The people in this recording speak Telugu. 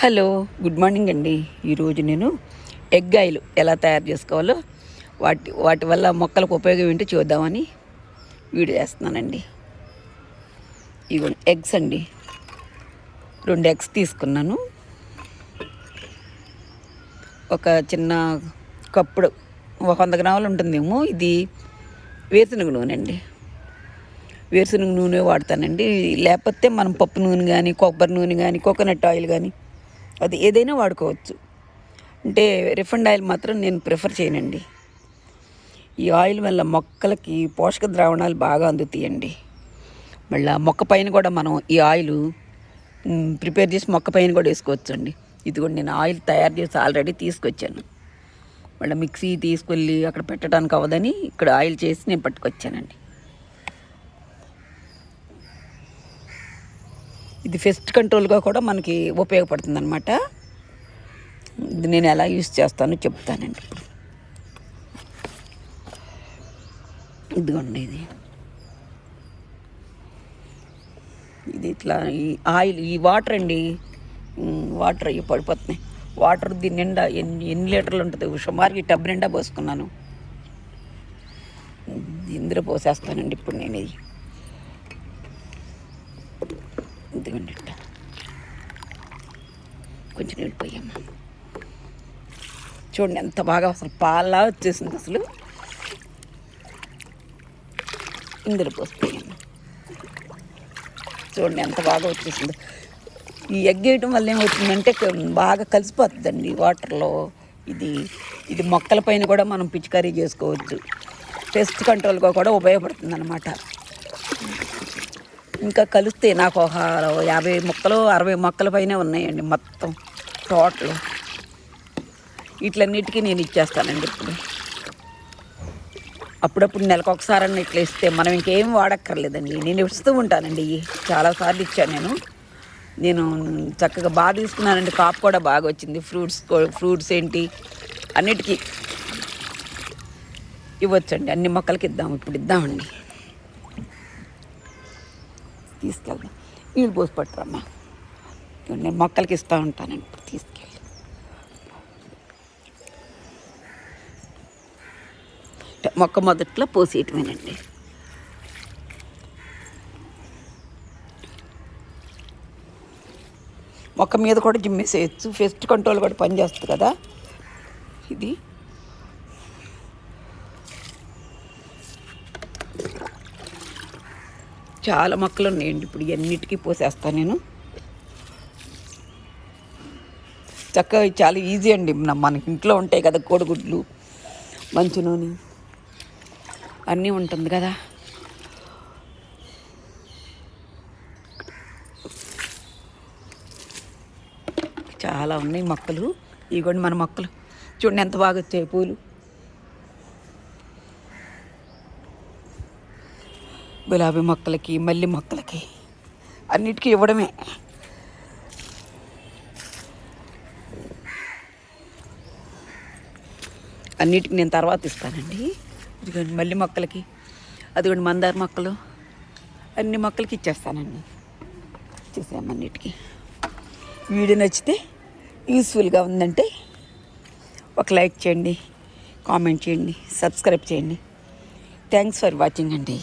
హలో, గుడ్ మార్నింగ్ అండి. ఈరోజు నేను ఎగ్ ఆయిల్ ఎలా తయారు చేసుకోవాలో వాటి వాటి వల్ల మొక్కలకు ఉపయోగం ఏంటో చూద్దామని వీడియో చేస్తున్నానండి. ఇవి ఎగ్స్ అండి, 2 ఎగ్స్ తీసుకున్నాను. ఒక చిన్న కప్పుడు 100 గ్రాములు ఉంటుందేమో. ఇది వేరుశనగ నూనె అండి. వేరుశనగ నూనె వాడతానండి. లేకపోతే మనం పప్పు నూనె కానీ, కొబ్బరి నూనె కానీ, కోకోనట్ ఆయిల్ కానీ, అది ఏదైనా వాడుకోవచ్చు. అంటే రిఫైండ్ ఆయిల్ మాత్రం నేను ప్రిఫర్ చేయనండి. ఈ ఆయిల్ వల్ల మొక్కలకి పోషక ద్రావణాలు బాగా అందుతాయండి. మళ్ళీ మొక్క పైన కూడా మనం ఈ ఆయిల్ ప్రిపేర్ చేసి మొక్క పైన కూడా వేసుకోవచ్చు అండి. ఇది కూడా నేను ఆయిల్ తయారు చేసి ఆల్రెడీ తీసుకొచ్చాను. మళ్ళీ మిక్సీ తీసుకెళ్ళి అక్కడ పెట్టడానికి అవ్వదని ఇక్కడ ఆయిల్ చేసి నేను పట్టుకొచ్చానండి. ఇది పెస్ట్ కంట్రోల్గా కూడా మనకి ఉపయోగపడుతుంది అన్నమాట. ఇది నేను ఎలా యూస్ చేస్తానో చెప్తానండి. ఇదిగోండి, ఇది ఇట్లా ఈ ఆయిల్, ఈ వాటర్ అండి, వాటర్ అయ్యి పడిపోతున్నాయి. వాటర్ దీని నిండా ఎన్ని లీటర్లు ఉంటుంది సుమారుగా ఈ టబ్ నిండా పోసుకున్నాను. ఇందులో పోసేస్తానండి ఇప్పుడు నేను. ఇది ఇదిగోండి, కొంచెం నీళ్ళు పోయాము. చూడండి ఎంత బాగా అసలు పాలా వచ్చేసింది. అసలు ఇందులో పోసిపోయాము. చూడండి ఎంత బాగా వచ్చేసింది. ఈ ఎగ్ వేయటం వల్ల ఏమవుతుందంటే బాగా కలిసిపోతుందండి వాటర్లో. ఇది మొక్కల పైన కూడా మనం పిచికారీ చేసుకోవచ్చు. పెస్ట్ కంట్రోల్గా కూడా ఉపయోగపడుతుంది అన్నమాట. ఇంకా కలిస్తే నాకు ఒక 50 మొక్కలు 60 మొక్కల పైన ఉన్నాయండి మొత్తం టోటల్. వీటిలన్నిటికీ నేను ఇచ్చేస్తానండి. అప్పుడప్పుడు నెలకు ఒకసారన్నా ఇట్లా ఇస్తే మనం ఇంకేం వాడక్కర్లేదండి. నేను ఇస్తూ ఉంటానండి. చాలాసార్లు ఇచ్చాను నేను చక్కగా బాగా తీసుకున్నానండి. కాపు కూడా బాగా వచ్చింది. ఫ్రూట్స్ ఏంటి అన్నిటికీ ఇవ్వచ్చండి. అన్ని మొక్కలకి ఇద్దాము. ఇప్పుడు ఇద్దామండి, తీసుకెళ్దాం. నీళ్ళు పోసి పట్టురమ్మా. నేను మొక్కలకి ఇస్తూ ఉంటానండి. ఇప్పుడు తీసుకెళ్ళి మొక్క మొదట్లో పోసేయటమేనండి. మొక్క మీద కూడా జిమ్మేసేయచ్చు. పెస్ట్ కంట్రోల్ కూడా పనిచేస్తుంది కదా. ఇది చాలా మొక్కలు ఉన్నాయండి. ఇప్పుడు అన్నిటికీ పోసేస్తాను నేను. చక్కగా చాలా ఈజీ అండి. మనకి ఇంట్లో ఉంటాయి కదా కోడిగుడ్లు, మంచి నూనె అన్నీ ఉంటుంది కదా. చాలా ఉన్నాయి మొక్కలు. ఇదిగోండి మన మొక్కలు చూడండి ఎంత బాగా వచ్చాయి పూలు. గులాబీ మొక్కలకి, మల్లి మొక్కలకి అన్నిటికీ ఇవ్వడమే. అన్నిటికి నేను తర్వాత ఇస్తానండి. ఇదిగోండి మల్లి మొక్కలకి, అదిగోండి మందార మొక్కలు, అన్ని మొక్కలకి ఇచ్చేస్తానండి. ఇచ్చేసాము అన్నిటికీ. వీడియో నచ్చితే, యూస్ఫుల్గా ఉందంటే ఒక లైక్ చేయండి, కామెంట్ చేయండి, సబ్స్క్రైబ్ చేయండి. థ్యాంక్స్ ఫర్ వాచింగ్ అండి.